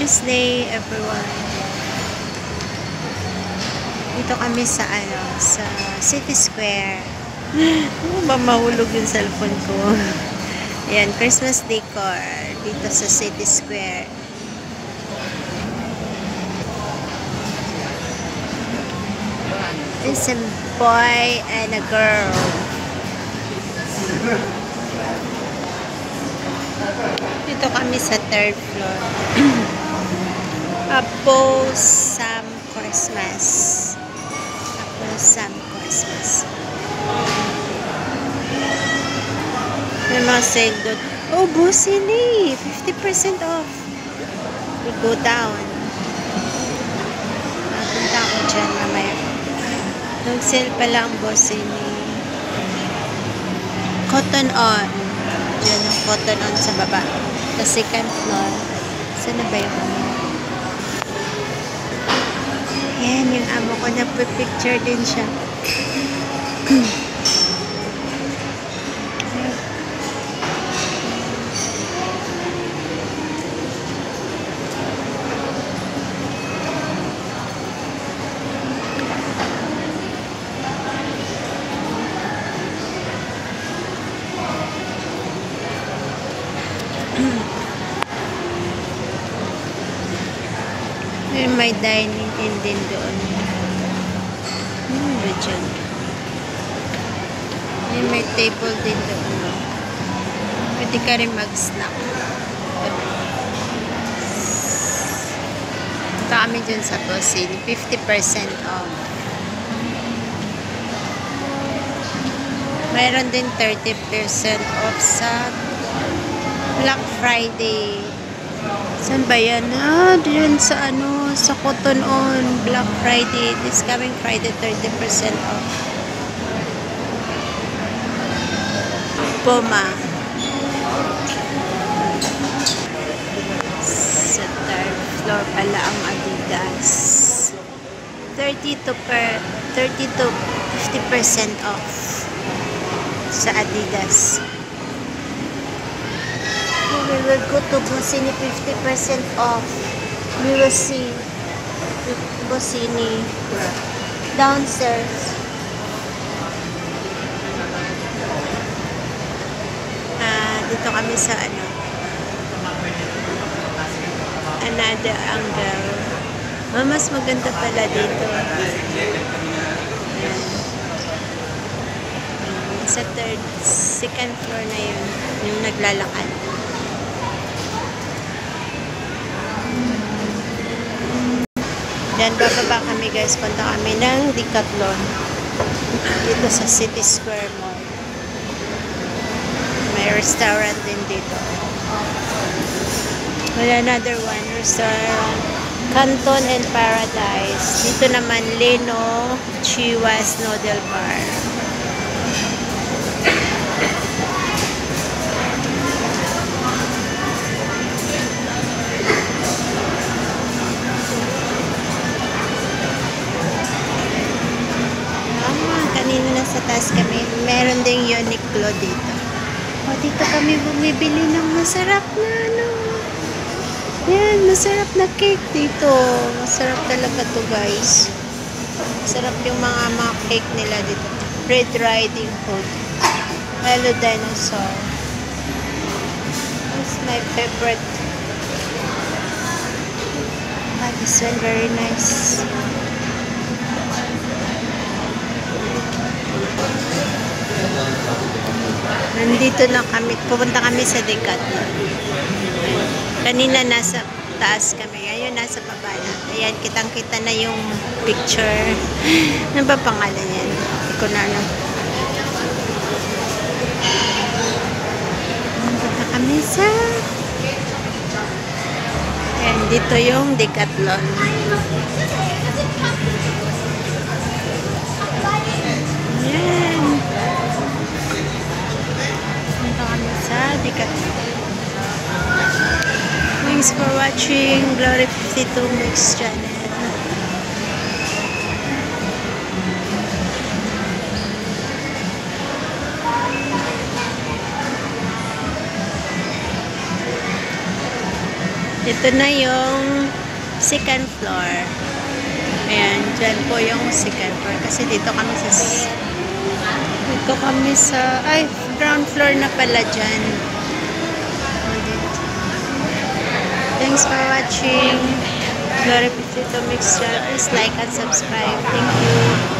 Tuesday, everyone. Dito kami sa sa City Square. Ano ba mahulog yung cellphone ko? Ayan, Christmas decor dito sa City Square. It's a boy and a girl. Dito kami sa 3rd floor. Apo Sam Christmas. Apo Sam Christmas. May mga sale doon. Oh, Bossini! 50% off. We go down. Mapunta ako dyan mamaya. Nag-sale pala ang Bossini. Cotton On. Diyan ang Cotton On sa baba. Sa 2nd floor. Saan na ba yung Yan, yung amo ko nagpipicture din siya. May dining din doon. Ba dyan? May table din doon. No? Pwede ka rin mag-snack. Punta kami dyan sa Bossini. 50% off. Mayroon din 30% off sa Black Friday. Saan ba yan? Diyan sa sa Cotton On. Black Friday. This coming Friday, 30% off. Puma. Sa 3rd floor pala ang Adidas. 30 to 50% off sa Adidas. We will go to Bossini, 50% off. We will see Bossini downstairs. Dito kami sa another angle. Mas maganda pala dito. Sa 2nd floor na yun, yung naglalakad. Then, bababa kami guys. Punta kami ng Decathlon. Dito sa City Square Mall. May restaurant din dito. Another one. Restaurant. Canton and Paradise. Dito naman, Leno Chiwas Noodle Bar. Sa taas kami, meron ding Uniqlo dito. Dito kami bumibili ng masarap na yan, masarap na cake dito. Masarap talaga to guys. Masarap yung mga cake nila dito. Red Riding Hood. Hello Dinosaur. This is my favorite. This one very nice. Nandito na kami. Pupunta kami sa Decathlon. Kanina nasa taas kami. Ngayon nasa baba na. Ayan, kitang-kita na yung picture. Ano ba pangalan yan? Hindi ko na alam. Punta kami sa ayan, dito yung Decathlon. Ayan. Punta kami sa Decathlon. Thanks for watching Glory 52 Mix channel. Ito na yung second floor. Ayan, dyan po yung second floor. Kasi dito kami sa ay, ground floor na pala dyan. Thanks for watching. Glory be to Mixture. Please like and subscribe. Thank you.